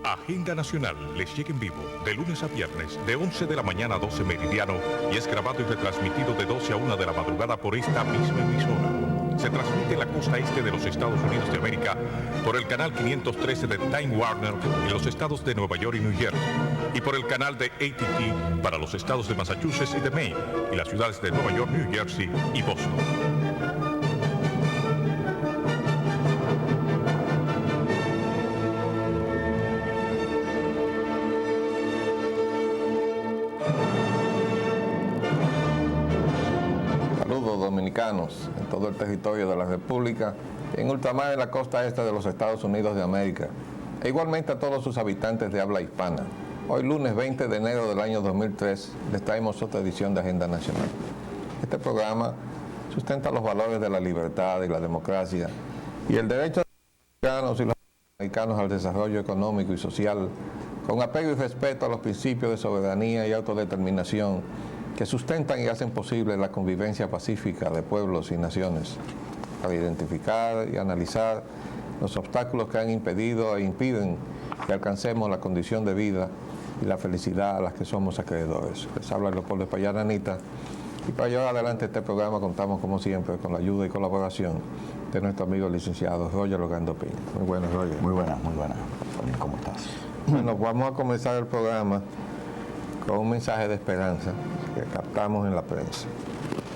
Agenda Nacional les llega en vivo de lunes a viernes de 11 de la mañana a 12 meridiano y es grabado y retransmitido de 12 a 1 de la madrugada por esta misma emisora. Se transmite en la costa este de los Estados Unidos de América por el canal 513 de Time Warner en los estados de Nueva York y New Jersey y por el canal de AT&T para los estados de Massachusetts y de Maine y las ciudades de Nueva York, New Jersey y Boston. Dominicanos en todo el territorio de la República y en ultramar en la costa este de los Estados Unidos de América, e igualmente a todos sus habitantes de habla hispana. Hoy lunes 20 de enero del año 2003 les traemos otra edición de Agenda Nacional. Este programa sustenta los valores de la libertad y la democracia y el derecho de los americanos y los americanos al desarrollo económico y social, con apego y respeto a los principios de soberanía y autodeterminación que sustentan y hacen posible la convivencia pacífica de pueblos y naciones, para identificar y analizar los obstáculos que han impedido e impiden que alcancemos la condición de vida y la felicidad a las que somos acreedores. Les habla Leopoldo Espaillat Anita, y para llevar adelante este programa contamos como siempre con la ayuda y colaboración de nuestro amigo licenciado Roger Logando Piña. Muy buenas, Roger. Muy buenas, muy buenas. ¿Cómo estás? Bueno, vamos a comenzar el programa con un mensaje de esperanza que captamos en la prensa.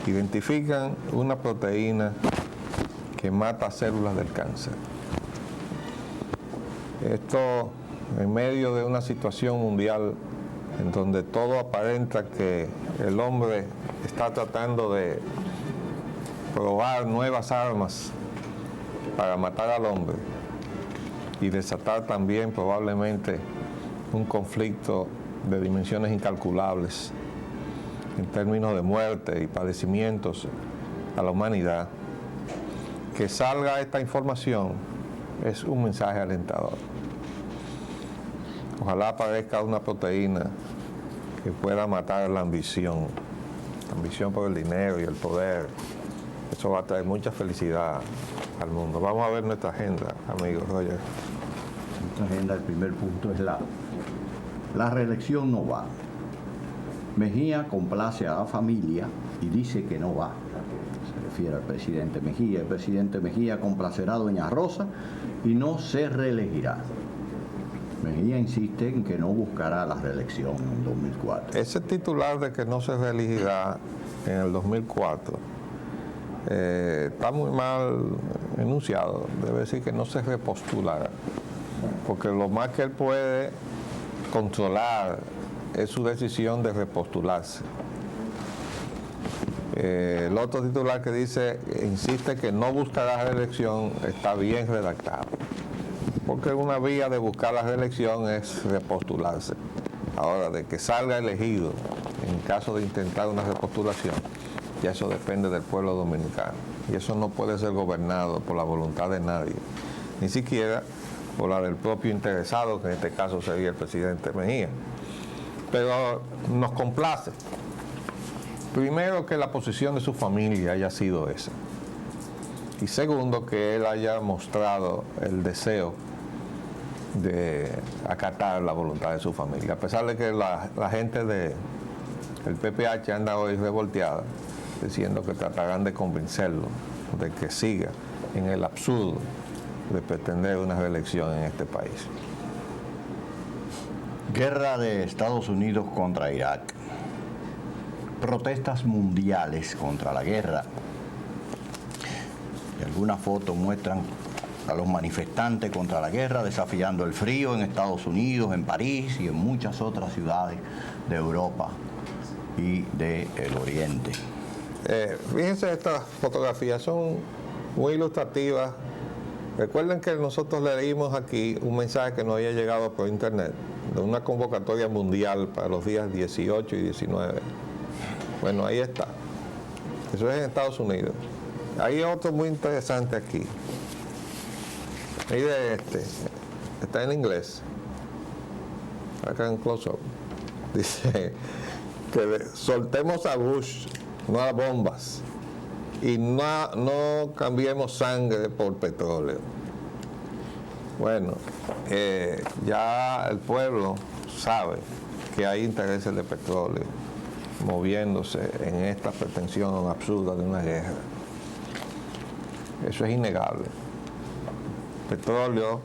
Identifican una proteína que mata células del cáncer. Esto en medio de una situación mundial en donde todo aparenta que el hombre está tratando de probar nuevas armas para matar al hombre y desatar también probablemente un conflicto de dimensiones incalculables en términos de muerte y padecimientos a la humanidad. Que salga esta información es un mensaje alentador. Ojalá aparezca una proteína que pueda matar la ambición por el dinero y el poder. Eso va a traer mucha felicidad al mundo. Vamos a ver nuestra agenda, amigos. Roger. Nuestra agenda, el primer punto es la reelección no va. Mejía complace a la familia y dice que no va. Se refiere al presidente Mejía. El presidente Mejía complacerá a doña Rosa y no se reelegirá. Mejía insiste en que no buscará la reelección en 2004. Ese titular de que no se reelegirá en el 2004 está muy mal enunciado. Debe decir que no se repostulará, porque lo más que él puede controlar es su decisión de repostularse. El otro titular que dice, insiste que no buscará reelección, está bien redactado, porque una vía de buscar la reelección es repostularse. Ahora, de que salga elegido en caso de intentar una repostulación, ya eso depende del pueblo dominicano, y eso no puede ser gobernado por la voluntad de nadie, ni siquiera por la del propio interesado, que en este caso sería el presidente Mejía. Pero nos complace, primero, que la posición de su familia haya sido esa, y segundo, que él haya mostrado el deseo de acatar la voluntad de su familia, a pesar de que la gente del PPH anda hoy revolteada, diciendo que tratarán de convencerlo de que siga en el absurdo de pretender una reelección en este país. Guerra de Estados Unidos contra Irak. Protestas mundiales contra la guerra. Y algunas fotos muestran a los manifestantes contra la guerra desafiando el frío en Estados Unidos, en París y en muchas otras ciudades de Europa y del Oriente. Fíjense, estas fotografías son muy ilustrativas. Recuerden que nosotros leímos aquí un mensaje que nos había llegado por internet de una convocatoria mundial para los días 18 y 19. Bueno, ahí está. Eso es en Estados Unidos. Hay otro muy interesante aquí. Mire este. Está en inglés. Acá en close-up. Dice que soltemos a Bush, no a bombas. Y no cambiemos sangre por petróleo. Bueno, ya el pueblo sabe que hay intereses de petróleo moviéndose en esta pretensión absurda de una guerra. Eso es innegable. El petróleo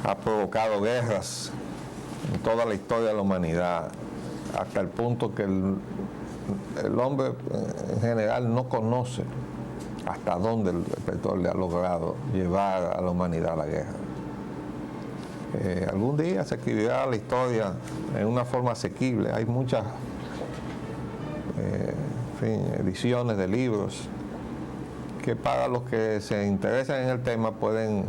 ha provocado guerras en toda la historia de la humanidad, hasta el punto que el hombre en general no conoce hasta dónde el petróleo ha logrado llevar a la humanidad a la guerra. Algún día se escribirá la historia en una forma asequible. Hay muchas ediciones de libros que para los que se interesan en el tema pueden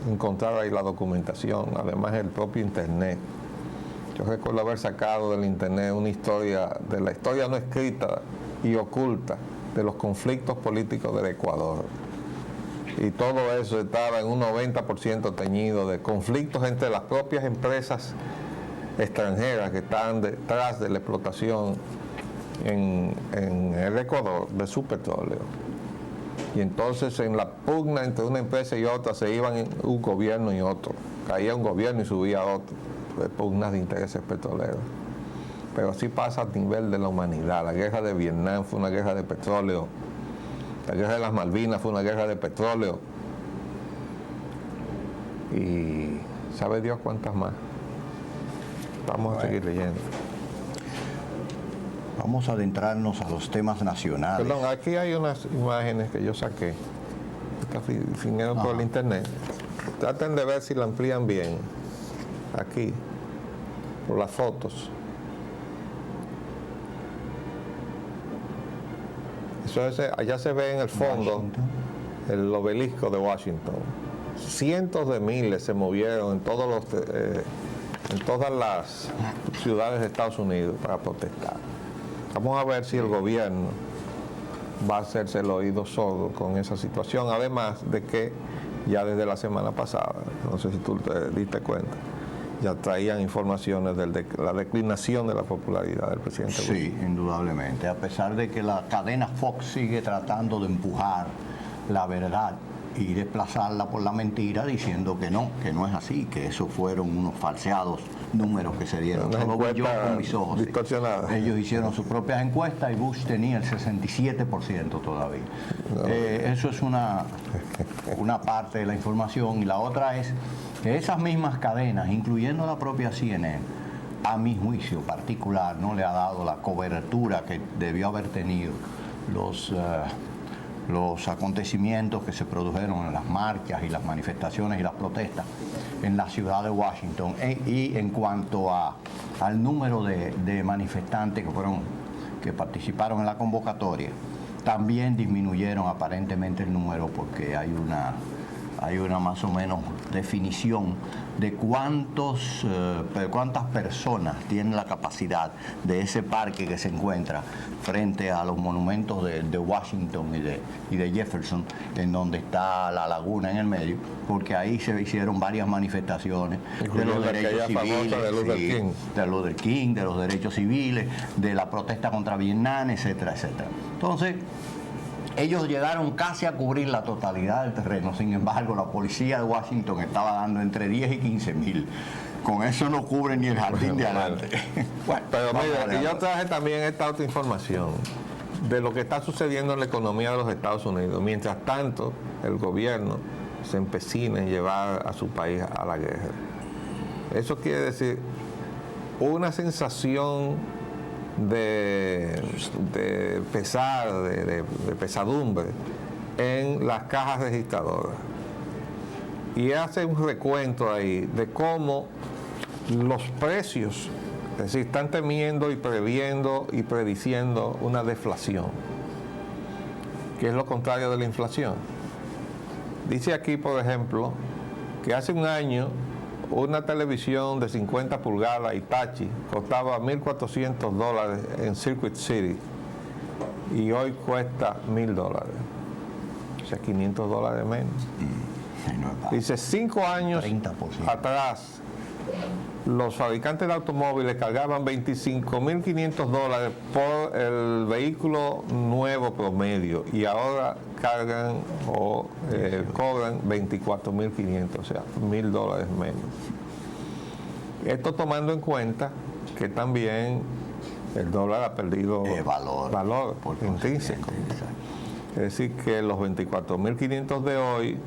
encontrar ahí la documentación, además el propio internet. Yo recuerdo haber sacado del internet una historia, de la historia no escrita y oculta de los conflictos políticos del Ecuador. Y todo eso estaba en un 90% teñido de conflictos entre las propias empresas extranjeras que están detrás de la explotación en el Ecuador de su petróleo. Y entonces en la pugna entre una empresa y otra se iban un gobierno y otro. Caía un gobierno y subía otro. De pugnas de intereses petroleros. Pero así pasa a nivel de la humanidad. La guerra de Vietnam fue una guerra de petróleo. La guerra de las Malvinas fue una guerra de petróleo. Y sabe Dios cuántas más. Vamos a seguir leyendo. Vamos a adentrarnos a los temas nacionales. Perdón, aquí hay unas imágenes que yo saqué. Estas vinieron por el internet. Traten de ver si la amplían bien. Aquí, por las fotos. Allá se ve en el fondo el obelisco de Washington. Cientos de miles se movieron en todas las ciudades de Estados Unidos para protestar. Vamos a ver si el gobierno va a hacerse el oído sordo con esa situación, además de que ya desde la semana pasada, no sé si tú te diste cuenta, ya traían informaciones de la declinación de la popularidad del presidente. Sí, indudablemente, a pesar de que la cadena Fox sigue tratando de empujar la verdad y desplazarla por la mentira, diciendo que no es así, que esos fueron unos falseados números que se dieron. Solo vi yo con mis ojos. Ellos hicieron sus propias encuestas y Bush tenía el 67% todavía. No. Eso es una parte de la información, y la otra es que esas mismas cadenas, incluyendo la propia CNN, a mi juicio particular, no le ha dado la cobertura que debió haber tenido los acontecimientos que se produjeron en las marchas y las manifestaciones y las protestas en la ciudad de Washington, y en cuanto al número de manifestantes que participaron en la convocatoria, también disminuyeron aparentemente el número, porque hay una más o menos definición de cuántas personas tienen la capacidad de ese parque que se encuentra frente a los monumentos de Washington y de Jefferson, en donde está la laguna en el medio, porque ahí se hicieron varias manifestaciones de los derechos civiles, de Luther King, de los derechos civiles, de la protesta contra Vietnam, etcétera, etcétera. Entonces, ellos llegaron casi a cubrir la totalidad del terreno. Sin embargo, la policía de Washington estaba dando entre 10 y 15 mil. Con eso no cubre ni el jardín de adelante. Bueno, pero mira, yo traje también esta otra información de lo que está sucediendo en la economía de los Estados Unidos. Mientras tanto, el gobierno se empecina en llevar a su país a la guerra. Eso quiere decir una sensación de pesar, de pesadumbre en las cajas registradoras. Y hace un recuento ahí de cómo los precios, es decir, están temiendo y previendo y prediciendo una deflación, que es lo contrario de la inflación. Dice aquí, por ejemplo, que hace un año una televisión de 50 pulgadas Hitachi costaba $1,400 en Circuit City y hoy cuesta $1,000, o sea, $500 menos. Dice, 5 años 30%. Atrás los fabricantes de automóviles cargaban $25.500 por el vehículo nuevo promedio y ahora cargan o cobran $24.500, o sea, $1.000 menos. Esto tomando en cuenta que también el dólar ha perdido valor intrínseco. Es decir, que los 24.500 de hoy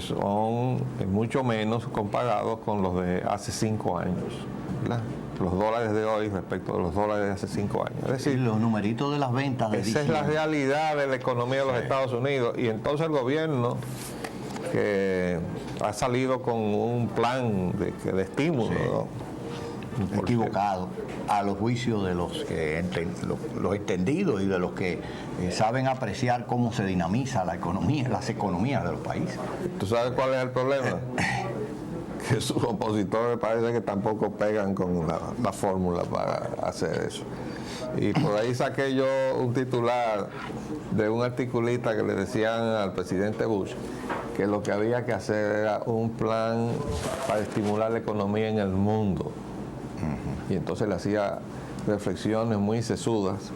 son mucho menos comparados con los de hace 5 años, ¿verdad? Los dólares de hoy respecto a los dólares de hace 5 años. Es decir, los numeritos de las ventas de esa diciembre. es la realidad de la economía de los Estados Unidos. Y entonces el gobierno, que ha salido con un plan de estímulo, ¿no? Equivocado a los juicios de los que los entendidos y de los que saben apreciar cómo se dinamiza la economía, las economías de los países. ¿Tú sabes cuál es el problema? Que sus opositores parece que tampoco pegan con la fórmula para hacer eso. Y por ahí saqué yo un titular de un articulista que le decían al presidente Bush que lo que había que hacer era un plan para estimular la economía en el mundo. Y entonces le hacía reflexiones muy sesudas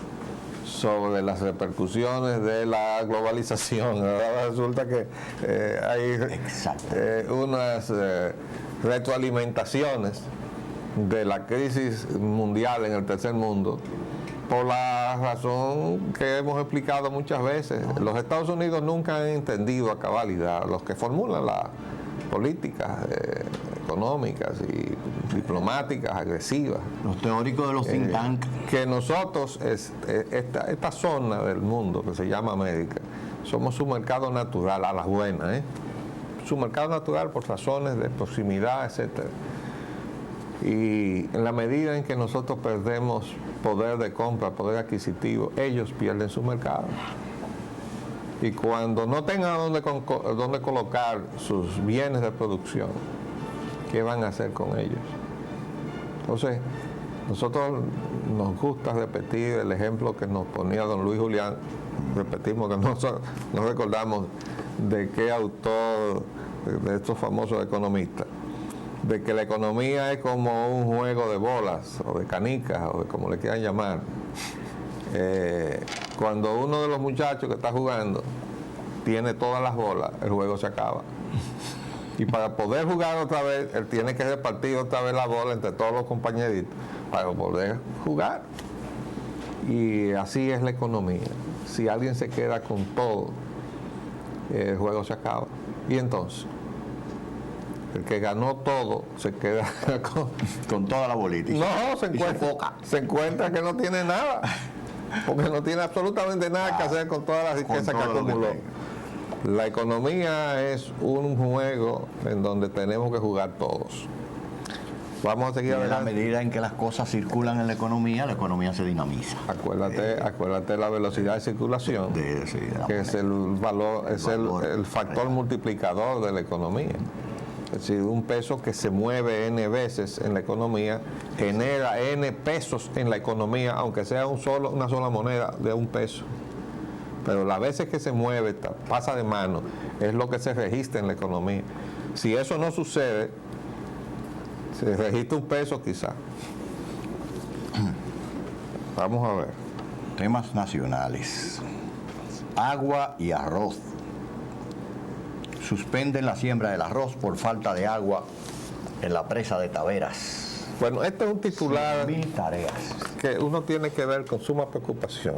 sobre las repercusiones de la globalización. Ahora resulta que hay unas retroalimentaciones de la crisis mundial en el tercer mundo por la razón que hemos explicado muchas veces. Los Estados Unidos nunca han entendido a cabalidad, los que formulan las políticas económicas y diplomáticas agresivas. Los teóricos de los think tank. Que nosotros, esta zona del mundo que se llama América, somos su mercado natural, a las buenas, su mercado natural por razones de proximidad, etcétera. Y en la medida en que nosotros perdemos poder de compra, poder adquisitivo, ellos pierden su mercado. Y cuando no tengan dónde colocar sus bienes de producción, ¿qué van a hacer con ellos? Entonces, nosotros nos gusta repetir el ejemplo que nos ponía don Luis Julián. Repetimos que no recordamos de qué autor de estos famosos economistas, de que la economía es como un juego de bolas o de canicas o de como le quieran llamar. Cuando uno de los muchachos que está jugando tiene todas las bolas, el juego se acaba. Y para poder jugar otra vez, él tiene que repartir otra vez la bola entre todos los compañeritos para poder jugar. Y así es la economía. Si alguien se queda con todo, el juego se acaba. Y entonces, el que ganó todo se queda con toda la bolita. No, se encuentra que no tiene nada. Porque no tiene absolutamente nada que hacer con toda la riqueza que acumuló. La economía es un juego en donde tenemos que jugar todos. Vamos a seguir adelante. En la medida en que las cosas circulan en la economía se dinamiza. Acuérdate la velocidad de circulación, que es el factor multiplicador de la economía. Es decir, un peso que se mueve N veces en la economía genera N pesos en la economía, aunque sea una sola moneda de un peso. Pero las veces que se mueve, pasa de mano, es lo que se registra en la economía. Si eso no sucede, se registra un peso quizá. Vamos a ver. Temas nacionales. Agua y arroz. Suspenden la siembra del arroz por falta de agua en la presa de Taveras. Bueno, este es un titular 100.000 tareas que uno tiene que ver con suma preocupación.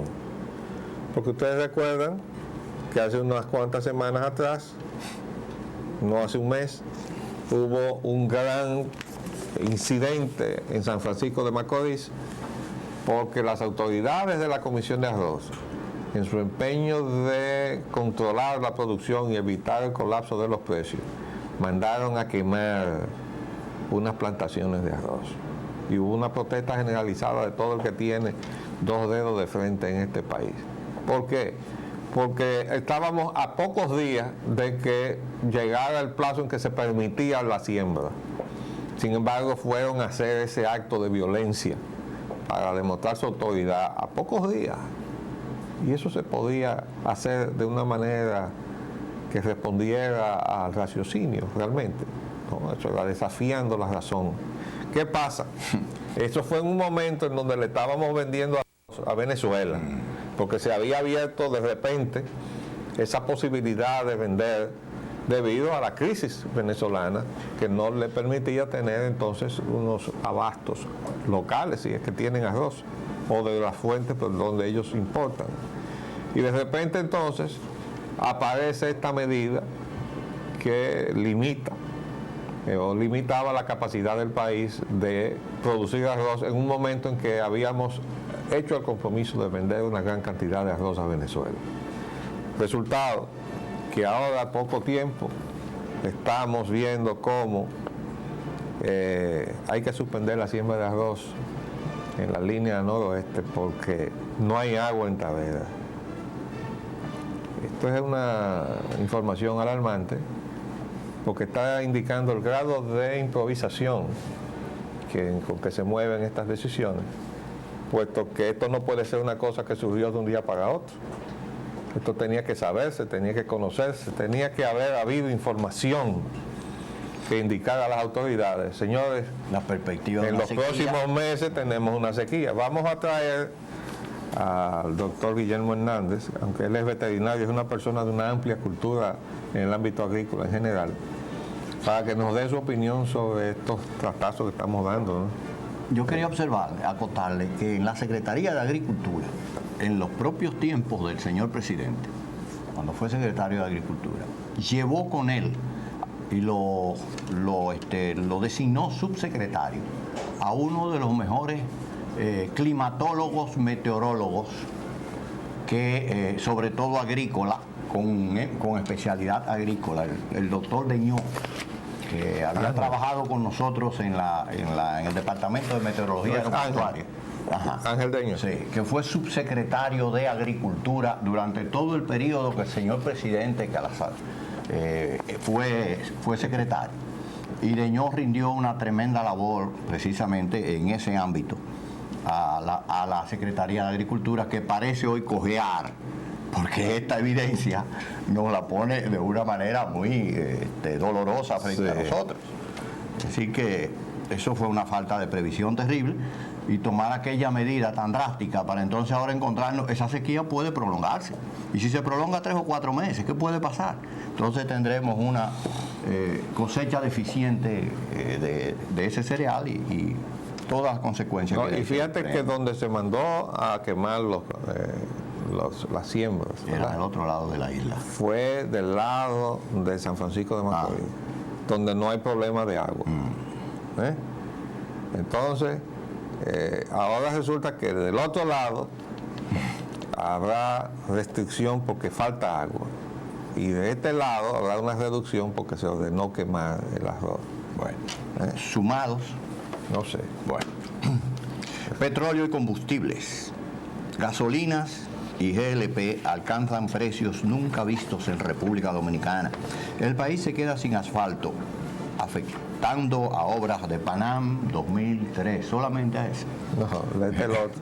Porque ustedes recuerdan que hace unas cuantas semanas atrás, no hace un mes, hubo un gran incidente en San Francisco de Macorís porque las autoridades de la Comisión de Arroz, en su empeño de controlar la producción y evitar el colapso de los precios, mandaron a quemar unas plantaciones de arroz. Y hubo una protesta generalizada de todo el que tiene 2 dedos de frente en este país. ¿Por qué? Porque estábamos a pocos días de que llegara el plazo en que se permitía la siembra. Sin embargo, fueron a hacer ese acto de violencia para demostrar su autoridad a pocos días. Y eso se podía hacer de una manera que respondiera al raciocinio realmente. ¿no? Eso era desafiando la razón. ¿Qué pasa? Eso fue en un momento en donde le estábamos vendiendo a Venezuela, porque se había abierto de repente esa posibilidad de vender debido a la crisis venezolana, que no le permitía tener entonces unos abastos locales, si es que tienen arroz, o de las fuentes por donde ellos importan. Y de repente entonces aparece esta medida que limita o limitaba la capacidad del país de producir arroz en un momento en que habíamos hecho el compromiso de vender una gran cantidad de arroz a Venezuela. Resultado, que ahora a poco tiempo estamos viendo cómo hay que suspender la siembra de arroz en la línea noroeste porque no hay agua en Tavera. Esto es una información alarmante porque está indicando el grado de improvisación con que se mueven estas decisiones, puesto que esto no puede ser una cosa que surgió de un día para otro. Esto tenía que saberse, tenía que conocerse, tenía que haber habido información que indicara a las autoridades, señores, la perspectiva en los próximos meses tenemos una sequía. Vamos a traer al doctor Guillermo Hernández, aunque él es veterinario, es una persona de una amplia cultura en el ámbito agrícola en general, para que nos dé su opinión sobre estos tratazos que estamos dando, ¿no? Yo quería observarle, acotarle, que en la Secretaría de Agricultura, en los propios tiempos del señor presidente, cuando fue secretario de Agricultura, llevó con él y lo designó subsecretario a uno de los mejores climatólogos, meteorólogos, que sobre todo agrícola, con especialidad agrícola, el doctor Deñó, que había trabajado con nosotros en el Departamento de Meteorología Agropecuaria. Ángel Deño. Sí, que fue subsecretario de Agricultura durante todo el periodo que el señor presidente Calazar fue secretario. Y Deñó rindió una tremenda labor precisamente en ese ámbito a la Secretaría de Agricultura, que parece hoy cojear, porque esta evidencia nos la pone de una manera muy dolorosa frente a nosotros. Así que eso fue una falta de previsión terrible, y tomar aquella medida tan drástica para entonces ahora encontrarnos, esa sequía puede prolongarse. Y si se prolonga 3 o 4 meses, ¿qué puede pasar? Entonces tendremos una cosecha deficiente de ese cereal y todas las consecuencias. No, y fíjate que donde se mandó a quemar las siembras, era del otro lado de la isla. Fue del lado de San Francisco de Macorís, donde no hay problema de agua. Entonces, ahora resulta que del otro lado habrá restricción porque falta agua. Y de este lado habrá una reducción porque se ordenó quemar el arroz. Bueno, sumados. No sé. Bueno, petróleo y combustibles, gasolinas y GLP alcanzan precios nunca vistos en República Dominicana. El país se queda sin asfalto, afectando a obras de Panam 2003, solamente a eso. No, léete el otro.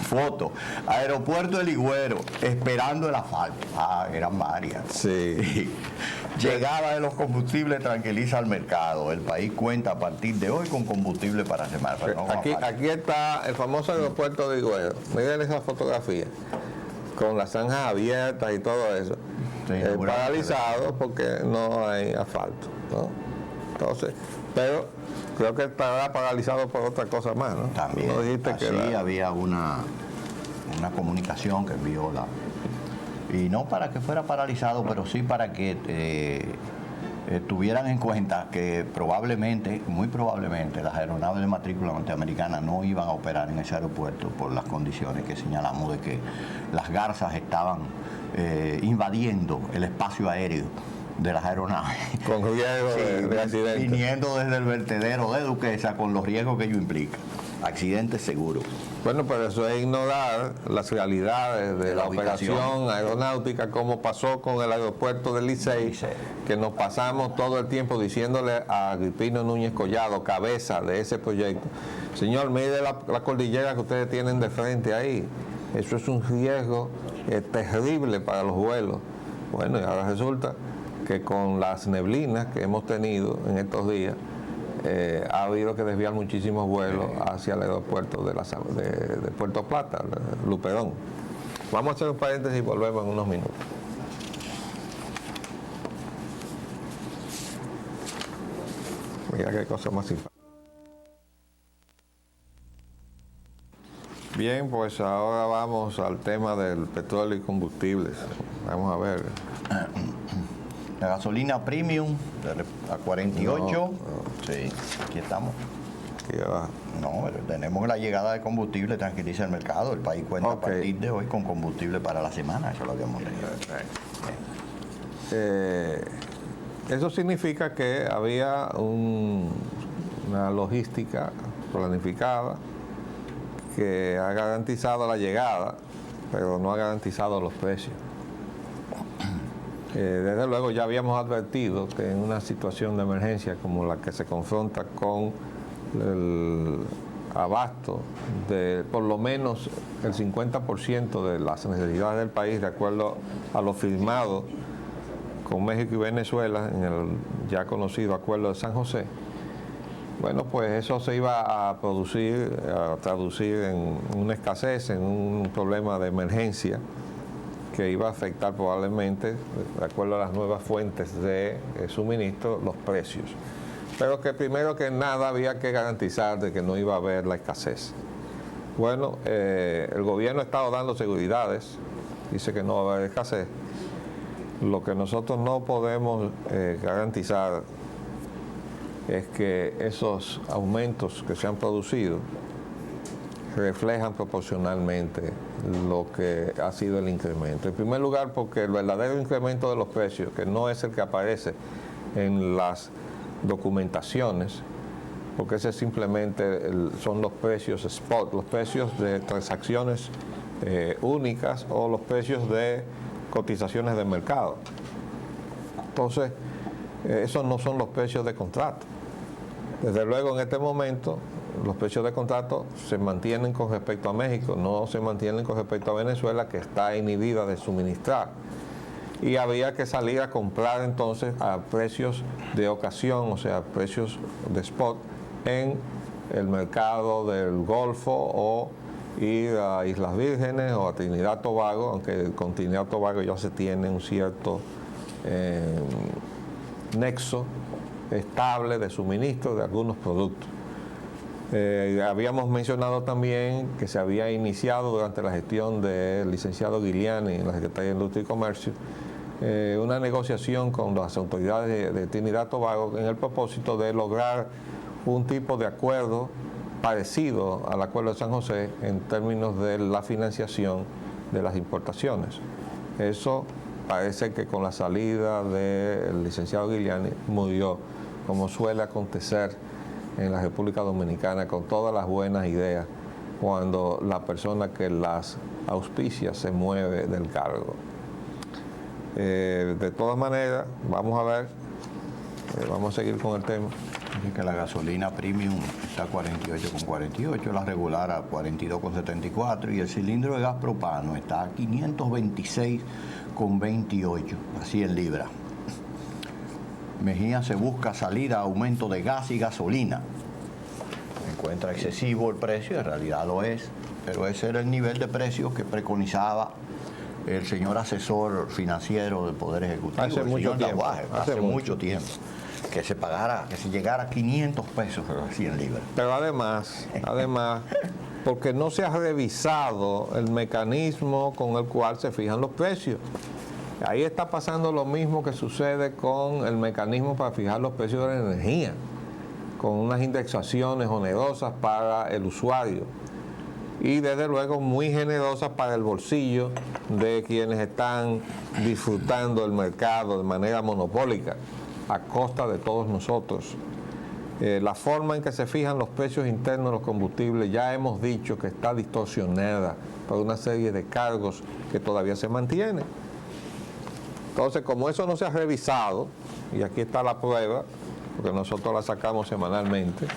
Foto, aeropuerto de Ligüero, esperando el asfalto. Eran varias. Sí. Llegada de los combustibles tranquiliza al mercado. El país cuenta a partir de hoy con combustible para semana. Aquí está el famoso aeropuerto de Higüero. Miren esa fotografía, con las zanjas abiertas y todo eso. Sí, paralizado porque no hay asfalto, ¿no? Entonces, pero creo que estará paralizado por otra cosa más, ¿no? También. ¿No dijiste así que había una comunicación que envió y no para que fuera paralizado, pero sí para que tuvieran en cuenta que probablemente, muy probablemente, las aeronaves de matrícula norteamericana no iban a operar en ese aeropuerto por las condiciones que señalamos de que las garzas estaban invadiendo el espacio aéreo de las aeronaves. Con riesgo de accidente. Viniendo desde el vertedero de Duquesa con los riesgos que ello implica. Accidentes seguros. Bueno, pero eso es ignorar las realidades de la operación aeronáutica, como pasó con el aeropuerto del Licey, que nos pasamos todo el tiempo diciéndole a Agripino Núñez Collado, cabeza de ese proyecto: señor, mire la cordillera que ustedes tienen de frente ahí. Eso es un riesgo terrible para los vuelos. Bueno, y ahora resulta que con las neblinas que hemos tenido en estos días, ha habido que desviar muchísimos vuelos hacia el aeropuerto de Puerto Plata, Luperón. Vamos a hacer un paréntesis y volvemos en unos minutos. Mira qué cosa más simpática. Bien, pues ahora vamos al tema del petróleo y combustibles. Vamos a ver. La gasolina premium a 48. Sí, aquí estamos. Aquí abajo. No, pero tenemos la llegada de combustible, tranquiliza el mercado. El país cuenta a partir de hoy con combustible para la semana, eso lo habíamos leído. Eso significa que había una logística planificada que ha garantizado la llegada, pero no ha garantizado los precios. Desde luego ya habíamos advertido que en una situación de emergencia como la que se confronta con el abasto de por lo menos el 50% de las necesidades del país, de acuerdo a lo firmado con México y Venezuela en el ya conocido Acuerdo de San José, bueno, pues eso se iba a traducir en una escasez, en un problema de emergencia que iba a afectar probablemente, de acuerdo a las nuevas fuentes de suministro, los precios. Pero que primero que nada había que garantizar de que no iba a haber la escasez. Bueno, el gobierno ha estado dando seguridades, dice que no va a haber escasez. Lo que nosotros no podemos garantizar es que esos aumentos que se han producido reflejan proporcionalmente lo que ha sido el incremento. En primer lugar, porque el verdadero incremento de los precios, que no es el que aparece en las documentaciones, porque ese simplemente son los precios spot, los precios de transacciones únicas o los precios de cotizaciones de mercado. Entonces, esos no son los precios de contrato. Desde luego, en este momento, los precios de contrato se mantienen con respecto a México, no se mantienen con respecto a Venezuela, que está inhibida de suministrar. Y había que salir a comprar entonces a precios de ocasión, o sea, precios de spot en el mercado del Golfo o ir a Islas Vírgenes o a Trinidad Tobago, aunque con Trinidad Tobago ya se tiene un cierto nexo estable de suministro de algunos productos. Habíamos mencionado también que se había iniciado durante la gestión del licenciado Giuliani en la Secretaría de Industria y Comercio una negociación con las autoridades de Trinidad y Tobago en el propósito de lograr un tipo de acuerdo parecido al Acuerdo de San José en términos de la financiación de las importaciones. Eso parece que con la salida del licenciado Giuliani murió, como suele acontecer en la República Dominicana con todas las buenas ideas cuando la persona que las auspicia se mueve del cargo. De todas maneras, vamos a ver, vamos a seguir con el tema. Dice que la gasolina premium está a 48,48, la regular a 42,74 y el cilindro de gas propano está a 526,28, así en libras. Mejía se busca salir a aumento de gas y gasolina. Encuentra excesivo el precio, en realidad lo es, pero ese era el nivel de precios que preconizaba el señor asesor financiero del Poder Ejecutivo, hace mucho tiempo, que se pagara, que se llegara a 500 pesos, así en libras. Pero además, porque no se ha revisado el mecanismo con el cual se fijan los precios. Ahí está pasando lo mismo que sucede con el mecanismo para fijar los precios de la energía, con unas indexaciones onerosas para el usuario y desde luego muy generosas para el bolsillo de quienes están disfrutando el mercado de manera monopólica a costa de todos nosotros. La forma en que se fijan los precios internos de los combustibles ya hemos dicho que está distorsionada por una serie de cargos que todavía se mantienen. Entonces, como eso no se ha revisado, y aquí está la prueba, porque nosotros la sacamos semanalmente,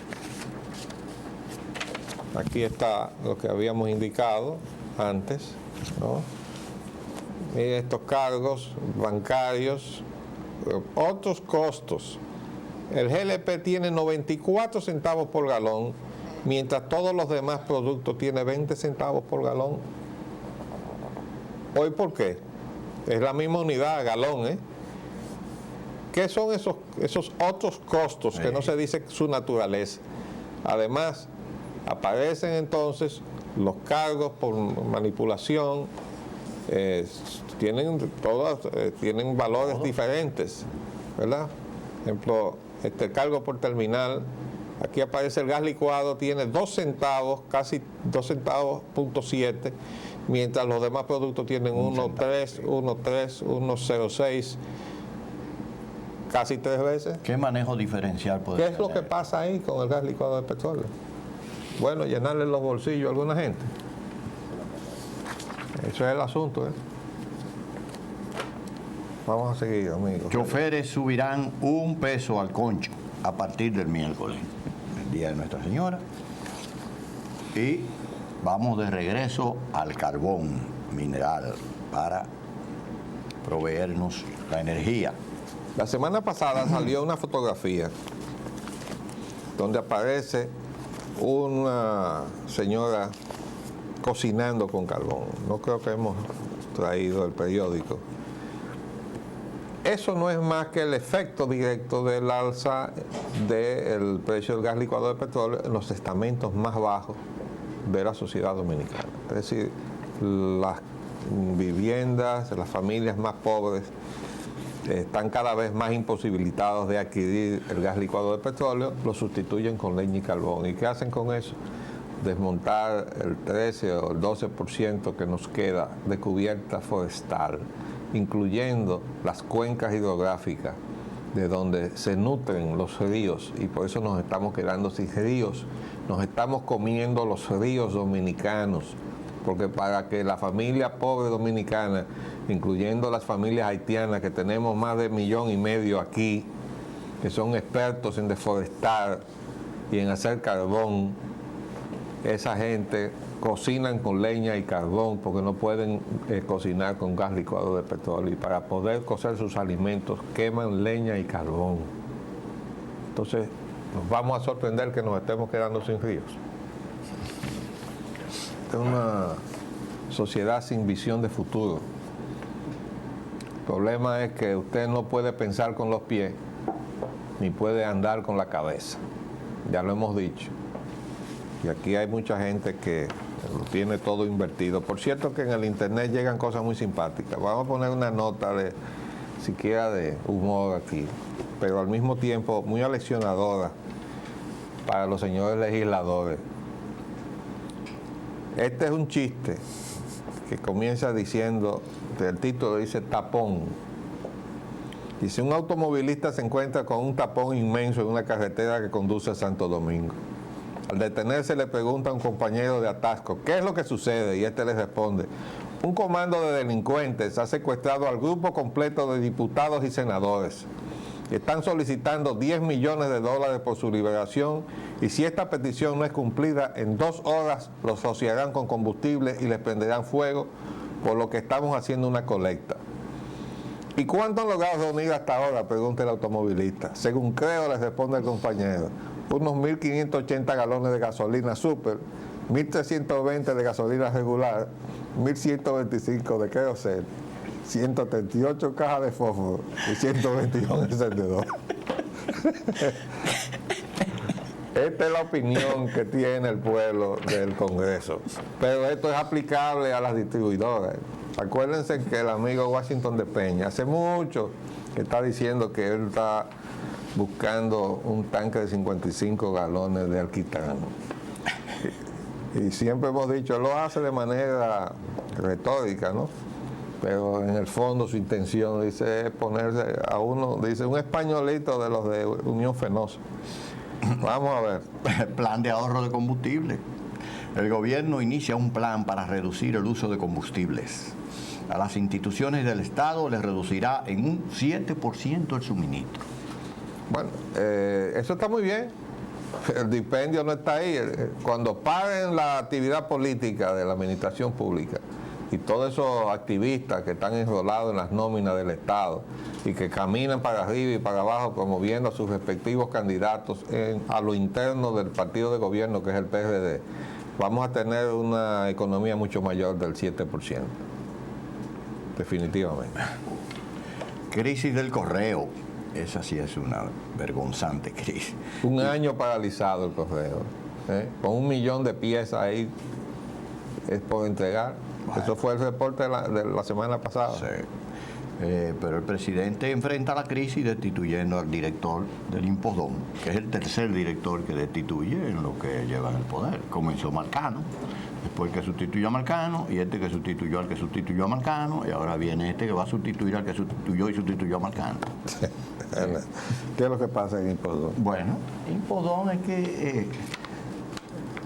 aquí está lo que habíamos indicado antes, ¿no? Miren estos cargos bancarios otros costos. El GLP tiene 94 centavos por galón, mientras todos los demás productos tienen 20 centavos por galón. ¿Hoy por qué? Es la misma unidad, galón, ¿eh? ¿Qué son esos otros costos que no se dice su naturaleza? Además, aparecen entonces los cargos por manipulación, tienen valores diferentes, ¿verdad? Por ejemplo, este cargo por terminal, aquí aparece el gas licuado, tiene 2 centavos, casi 2 centavos, .7, mientras los demás productos tienen 1.3, 1.3, 1.06, casi 3 veces. ¿Qué manejo diferencial puede ¿Qué tener? es lo que pasa ahí con el gas licuado de petróleo? Bueno, llenarle los bolsillos a alguna gente. Eso es el asunto, ¿eh? Vamos a seguir, amigos. Choferes subirán $1 al concho a partir del miércoles, el Día de Nuestra Señora. Y vamos de regreso al carbón mineral para proveernos la energía. La semana pasada salió una fotografía donde aparece una señora cocinando con carbón. No creo que hemos traído el periódico. Eso no es más que el efecto directo del alza del precio del gas licuado de petróleo en los estamentos más bajos de la sociedad dominicana. Es decir, las viviendas, las familias más pobres están cada vez más imposibilitados de adquirir el gas licuado de petróleo, lo sustituyen con leña y carbón. ¿Y qué hacen con eso? Desmontar el 13 o el 12% que nos queda de cubierta forestal, incluyendo las cuencas hidrográficas de donde se nutren los ríos, y por eso nos estamos quedando sin ríos. Nos estamos comiendo los ríos dominicanos, porque para que la familia pobre dominicana, incluyendo las familias haitianas, que tenemos más de 1,5 millones aquí, que son expertos en deforestar y en hacer carbón, esa gente cocinan con leña y carbón porque no pueden cocinar con gas licuado de petróleo, y para poder cocer sus alimentos queman leña y carbón. Entonces nos vamos a sorprender que nos estemos quedando sin ríos. Es una sociedad sin visión de futuro. El problema es que usted no puede pensar con los pies ni puede andar con la cabeza. Ya lo hemos dicho. Y aquí hay mucha gente que lo tiene todo invertido. Por cierto que en el internet llegan cosas muy simpáticas. Vamos a poner una nota siquiera de humor aquí, pero al mismo tiempo muy aleccionadora para los señores legisladores. Este es un chiste que comienza diciendo, el título dice tapón. Dice: un automovilista se encuentra con un tapón inmenso en una carretera que conduce a Santo Domingo. Al detenerse le pregunta a un compañero de atasco, ¿qué es lo que sucede? Y este le responde: un comando de delincuentes ha secuestrado al grupo completo de diputados y senadores. Están solicitando $10 millones por su liberación, y si esta petición no es cumplida, en 2 horas los rociarán con combustible y les prenderán fuego, por lo que estamos haciendo una colecta. ¿Y cuánto han logrado reunir hasta ahora?, pregunta el automovilista. Según creo, le responde el compañero, unos 1.580 galones de gasolina super, 1.320 de gasolina regular, 1.125 de queroseno, 138 cajas de fósforo y 121 encendedores. Esta es la opinión que tiene el pueblo del Congreso. Pero esto es aplicable a las distribuidoras. Acuérdense que el amigo Washington de Peña hace mucho que está diciendo que él está buscando un tanque de 55 galones de alquitrán. Y siempre hemos dicho, él lo hace de manera retórica, ¿no? Pero en el fondo su intención, dice, es ponerse a uno, dice, un españolito de los de Unión Fenosa. Vamos a ver. Plan de ahorro de combustible. El gobierno inicia un plan para reducir el uso de combustibles. A las instituciones del Estado les reducirá en un 7% el suministro. Bueno, eso está muy bien. El dispendio no está ahí. Cuando paren la actividad política de la administración pública, y todos esos activistas que están enrolados en las nóminas del Estado y que caminan para arriba y para abajo promoviendo a sus respectivos candidatos a lo interno del partido de gobierno que es el PRD, vamos a tener una economía mucho mayor del 7%. Definitivamente. Crisis del correo. Esa sí es una vergonzante crisis. Un año paralizado el correo, con 1 millón de piezas ahí por entregar. Bueno. Eso fue el reporte de la semana pasada. Sí. Pero el presidente enfrenta la crisis destituyendo al director del Impodón, que es el tercer director que destituye en lo que lleva en el poder. Comenzó Marcano, después que sustituyó a Marcano, y este que sustituyó al que sustituyó a Marcano, y ahora viene este que va a sustituir al que sustituyó y sustituyó a Marcano. ¿Qué es lo que pasa en Impodón? Bueno, Impodón es que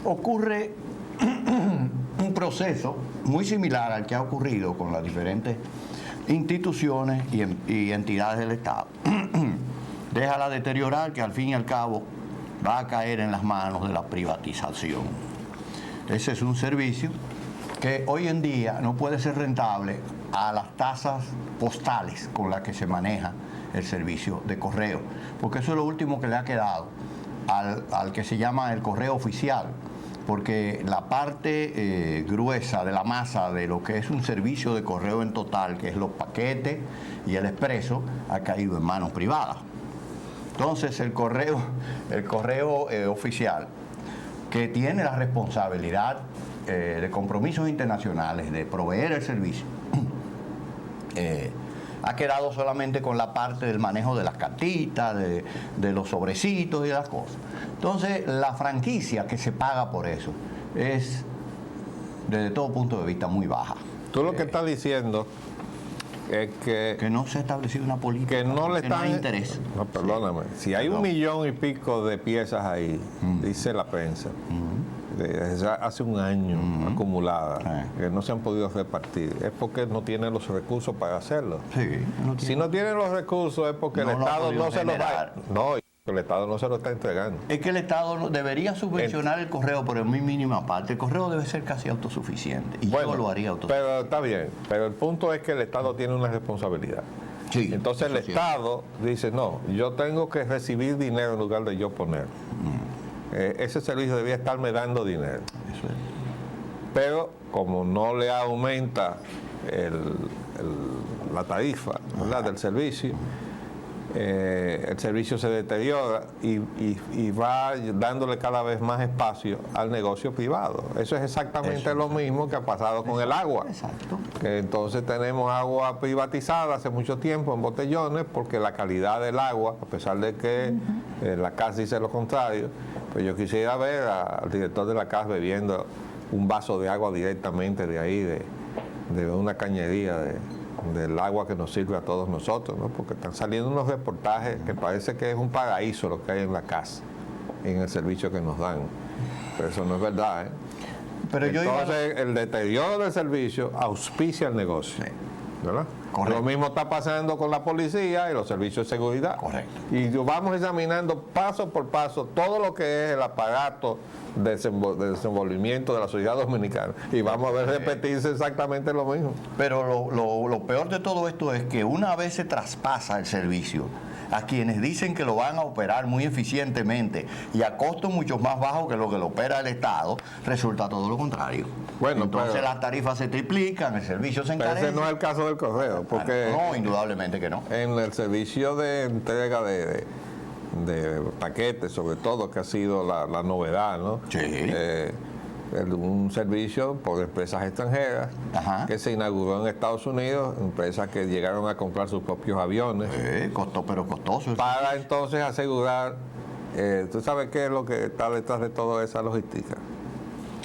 ocurre un proceso muy similar al que ha ocurrido con las diferentes instituciones y entidades del Estado. Déjala deteriorar, que al fin y al cabo va a caer en las manos de la privatización. Ese es un servicio que hoy en día no puede ser rentable a las tasas postales con las que se maneja el servicio de correo, porque eso es lo último que le ha quedado al que se llama el correo oficial, porque la parte gruesa de la masa de lo que es un servicio de correo en total, que es los paquetes y el expreso, ha caído en manos privadas. Entonces el correo oficial, que tiene la responsabilidad de compromisos internacionales de proveer el servicio, ha quedado solamente con la parte del manejo de las cartitas, de los sobrecitos y de las cosas. Entonces, la franquicia que se paga por eso es, desde todo punto de vista, muy baja. Tú lo que estás diciendo es que no se ha establecido una política, que no le están, no hay interés. No, perdóname. Si hay 1 millón y pico de piezas ahí, dice la prensa, desde hace un año acumuladas, que no se han podido repartir, es porque no tienen los recursos para hacerlo. Sí, si no tienen los recursos es porque el Estado no se los va. No, el Estado no se lo está entregando. Es que el Estado debería subvencionar el correo, pero en muy mínima parte. El correo debe ser casi autosuficiente. Y bueno, yo lo haría autosuficiente. Pero está bien. Pero el punto es que el Estado tiene una responsabilidad. Sí, entonces el Estado dice, no, yo tengo que recibir dinero en lugar de yo poner. Ese servicio debía estarme dando dinero. Eso es. Pero como no le aumenta la tarifa, ¿verdad?, del servicio, el servicio se deteriora y va dándole cada vez más espacio al negocio privado. Eso es exactamente lo mismo que ha pasado con el agua. Exacto. Que entonces tenemos agua privatizada hace mucho tiempo en botellones porque la calidad del agua, a pesar de que la CAS dice lo contrario, pues yo quisiera ver al director de la CAS bebiendo un vaso de agua directamente de ahí, de una cañería del agua que nos sirve a todos nosotros, ¿no? Porque están saliendo unos reportajes que parece que es un paraíso lo que hay en la casa, en el servicio que nos dan. Pero eso no es verdad, ¿eh? Pero entonces, el deterioro del servicio auspicia el negocio, ¿verdad? Correcto. Lo mismo está pasando con la policía y los servicios de seguridad. Correcto. Y vamos examinando paso por paso todo lo que es el aparato de desenvolvimiento de la sociedad dominicana y vamos a ver repetirse exactamente lo mismo. Pero lo peor de todo esto es que una vez se traspasa el servicio a quienes dicen que lo van a operar muy eficientemente y a costo mucho más bajo que lo opera el Estado, resulta todo lo contrario. Bueno, entonces las tarifas se triplican, el servicio se encarece. Pero ese no es el caso del correo, porque no, indudablemente que no. En el servicio de entrega de paquetes, sobre todo, que ha sido la novedad, ¿no? Sí. Un servicio por empresas extranjeras. Ajá. Que se inauguró en Estados Unidos, empresas que llegaron a comprar sus propios aviones. Pero costoso. Para entonces asegurar, ¿tú sabes qué es lo que está detrás de toda esa logística?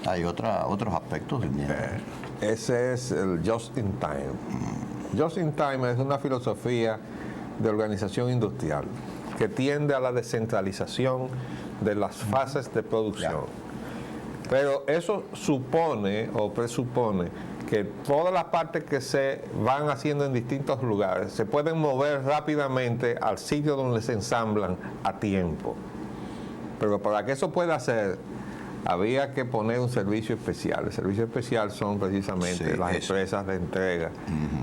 Hay otros aspectos del dinero. Ese es el just in time. Just in time es una filosofía de organización industrial que tiende a la descentralización de las fases de producción. Pero eso supone o presupone que todas las partes que se van haciendo en distintos lugares se pueden mover rápidamente al sitio donde se ensamblan a tiempo. Pero para que eso pueda hacer, había que poner un servicio especial. El servicio especial son precisamente las empresas de entrega.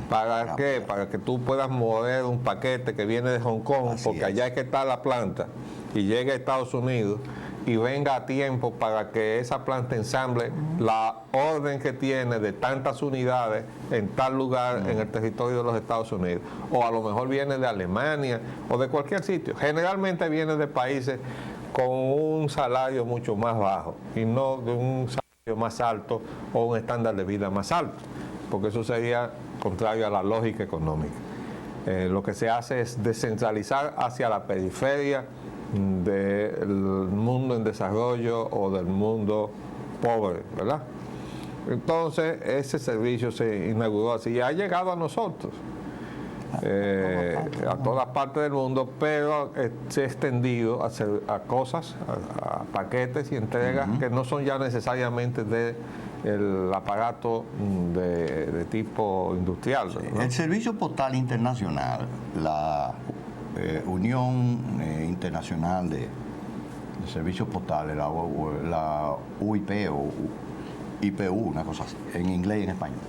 ¿Para qué? Para que tú puedas mover un paquete que viene de Hong Kong, porque allá es que está la planta, y llegue a Estados Unidos y venga a tiempo para que esa planta ensamble la orden que tiene de tantas unidades en tal lugar en el territorio de los Estados Unidos. O a lo mejor viene de Alemania o de cualquier sitio. Generalmente viene de países con un salario mucho más bajo y no de un salario más alto o un estándar de vida más alto, porque eso sería contrario a la lógica económica. Lo que se hace es descentralizar hacia la periferia del mundo en desarrollo o del mundo pobre, ¿verdad? Entonces, ese servicio se inauguró así y ha llegado a nosotros, a todas partes del mundo, pero se ha extendido a cosas, a paquetes y entregas que no son ya necesariamente del aparato de tipo industrial, ¿no? El Servicio Postal Internacional, la Unión Internacional de Servicios Postales, la UIP o IPU, una cosa así, en inglés y en español,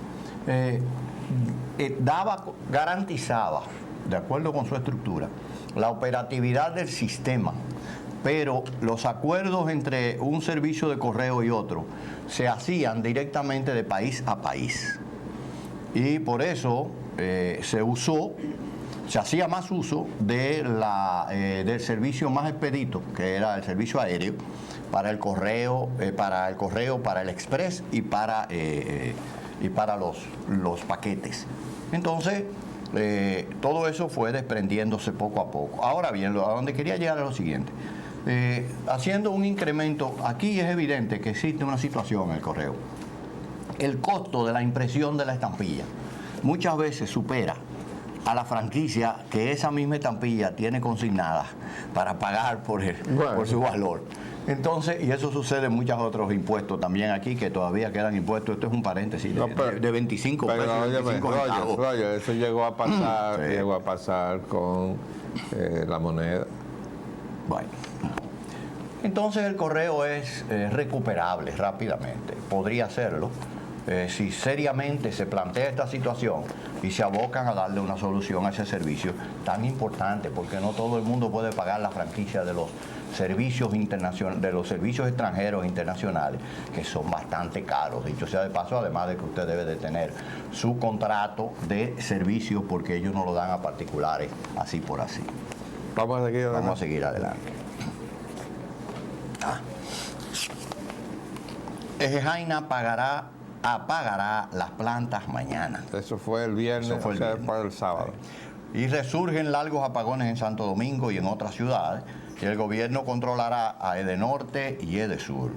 garantizaba, de acuerdo con su estructura, la operatividad del sistema, pero los acuerdos entre un servicio de correo y otro se hacían directamente de país a país. Y por eso se hacía más uso del servicio más expedito, que era el servicio aéreo, para el correo, para el express y para los paquetes. Entonces, todo eso fue desprendiéndose poco a poco. Ahora bien, a donde quería llegar es lo siguiente. Haciendo un incremento, aquí es evidente que existe una situación en el correo. El costo de la impresión de la estampilla muchas veces supera a la franquicia que esa misma estampilla tiene consignada para pagar por su valor. Entonces, y eso sucede en muchos otros impuestos también aquí, que todavía quedan impuestos. Esto es un paréntesis de 25 pesos. Pero, 25 centavos. Eso llegó a pasar con la moneda. Bueno, entonces el correo es recuperable rápidamente. Podría hacerlo si seriamente se plantea esta situación y se abocan a darle una solución a ese servicio tan importante, porque no todo el mundo puede pagar la franquicia de los servicios internacionales, de los servicios extranjeros internacionales, que son bastante caros. Dicho sea de paso, además de que usted debe de tener su contrato de servicios, porque ellos no lo dan a particulares así por así. Vamos a seguir adelante. Ejejaina apagará las plantas mañana. Eso fue el viernes, para el sábado. Y resurgen largos apagones en Santo Domingo y en otras ciudades. Y el gobierno controlará a Edenorte y Edesur.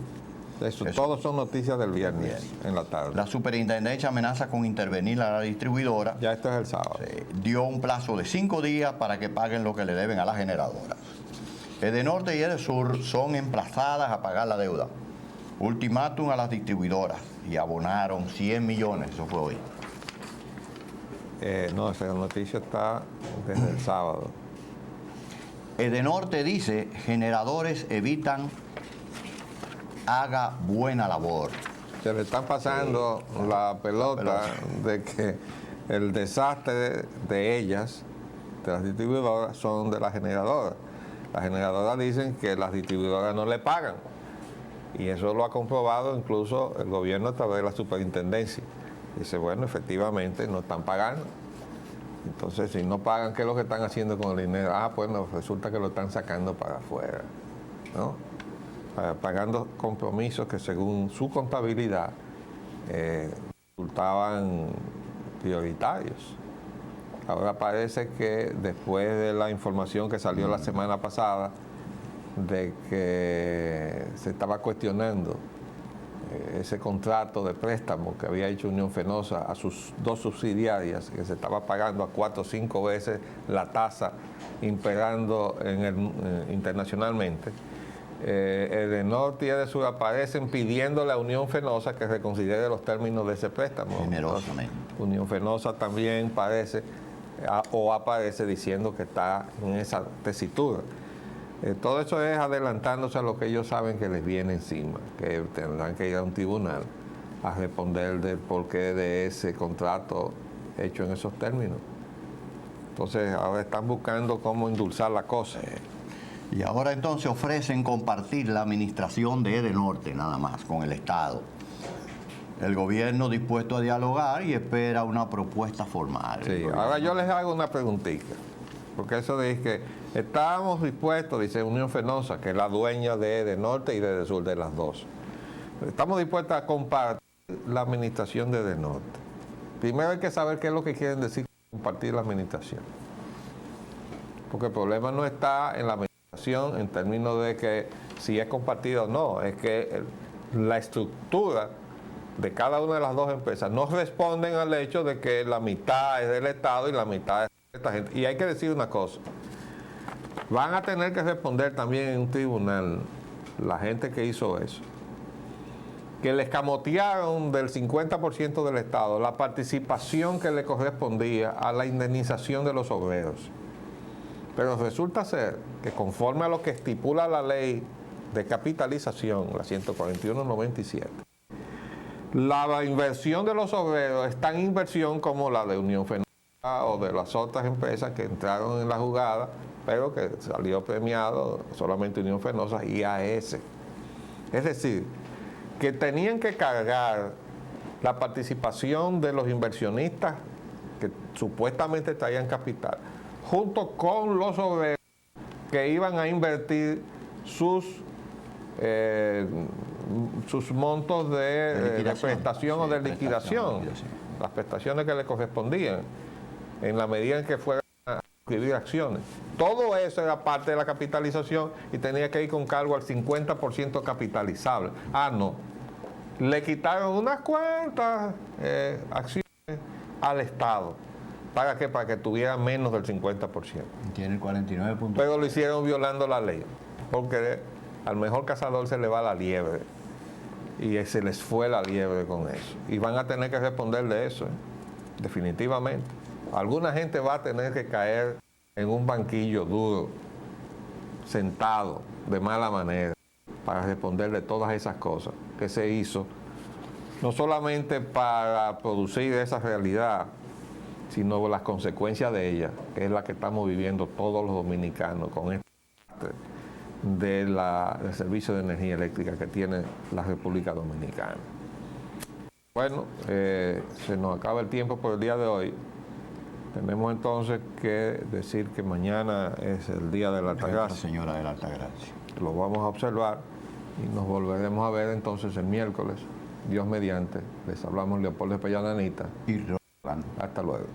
Eso todos son noticias del viernes en la tarde. La superintendencia amenaza con intervenir a la distribuidora. Ya esto es el sábado. Dio un plazo de 5 días para que paguen lo que le deben a las generadoras. Edenorte y Edesur son emplazadas a pagar la deuda. Ultimátum a las distribuidoras y abonaron 100 millones, eso fue hoy. No, esa noticia está desde el sábado. Edenorte dice, generadores evitan haga buena labor. Se le están pasando la pelota de que el desastre de ellas, de las distribuidoras, son de las generadoras. Las generadoras dicen que las distribuidoras no le pagan. Y eso lo ha comprobado incluso el gobierno a través de la superintendencia. Dice, bueno, efectivamente no están pagando. Entonces, si no pagan, ¿qué es lo que están haciendo con el dinero? Bueno, resulta que lo están sacando para afuera, ¿no? Pagando compromisos que según su contabilidad resultaban prioritarios. Ahora parece que después de la información que salió la semana pasada de que se estaba cuestionando ese contrato de préstamo que había hecho Unión Fenosa a sus 2 subsidiarias, que se estaba pagando a 4 o 5 veces la tasa imperando internacionalmente, Edenorte y Edesur aparecen pidiéndole a Unión Fenosa que reconsidere los términos de ese préstamo. Generosamente. Unión Fenosa también aparece diciendo que está en esa tesitura. Todo eso es adelantándose a lo que ellos saben que les viene encima, que tendrán que ir a un tribunal a responder del porqué de ese contrato hecho en esos términos. Entonces ahora están buscando cómo endulzar la cosa. Y ahora entonces ofrecen compartir la administración de Edenorte nada más con el Estado. El gobierno dispuesto a dialogar y espera una propuesta formal. Sí, ahora yo les hago una preguntita, porque eso dice que estábamos dispuestos, dice Unión Fenosa, que es la dueña de Edenorte y de Edesur, de las dos. Estamos dispuestos a compartir la administración de Edenorte. Primero hay que saber qué es lo que quieren decir compartir la administración. Porque el problema no está en la administración en términos de que si es compartida o no, es que la estructura de cada una de las dos empresas no responden al hecho de que la mitad es del Estado y la mitad es de esta gente. Y hay que decir una cosa, van a tener que responder también en un tribunal la gente que hizo eso, que le escamotearon del 50% del Estado la participación que le correspondía a la indemnización de los obreros. Pero resulta ser que conforme a lo que estipula la ley de capitalización, la 141/97, la inversión de los obreros es tan inversión como la de Unión Fenosa o de las otras empresas que entraron en la jugada, pero que salió premiado solamente Unión Fenosa y AES. Es decir, que tenían que cargar la participación de los inversionistas que supuestamente traían capital, junto con los obreros que iban a invertir sus montos de prestación o de liquidación, las prestaciones que le correspondían, en la medida en que fueran a adquirir acciones. Todo eso era parte de la capitalización y tenía que ir con cargo al 50% capitalizable. Ah, no. Le quitaron unas cuantas acciones al Estado. ¿Para qué? Para que tuviera menos del 50%. Tiene el 49%. Pero lo hicieron violando la ley, porque al mejor cazador se le va la liebre. Y se les fue la liebre con eso. Y van a tener que responder de eso, definitivamente. Alguna gente va a tener que caer en un banquillo duro, sentado, de mala manera, para responder de todas esas cosas que se hizo, no solamente para producir esa realidad, sino las consecuencias de ella, que es la que estamos viviendo todos los dominicanos con esta parte del servicio de energía eléctrica que tiene la República Dominicana. Bueno, se nos acaba el tiempo por el día de hoy. Tenemos entonces que decir que mañana es el día de la Altagracia. Señora de la Altagracia. Lo vamos a observar y nos volveremos a ver entonces el miércoles, Dios mediante. Les hablamos Leopoldo Espellananita. Y Rolando. Hasta luego.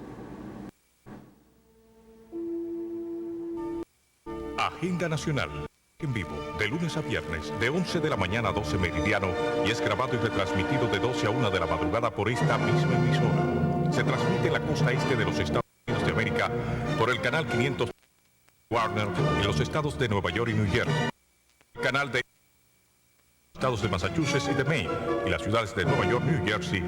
Agenda Nacional, en vivo, de lunes a viernes, de 11 de la mañana a 12 meridiano, y es grabado y retransmitido de 12 a 1 de la madrugada por esta misma emisora. Se transmite en la costa este de los Estados Unidos de América por el canal 500 Warner en los estados de Nueva York y New Jersey, el canal de estados de Massachusetts y de Maine, y las ciudades de Nueva York, New Jersey,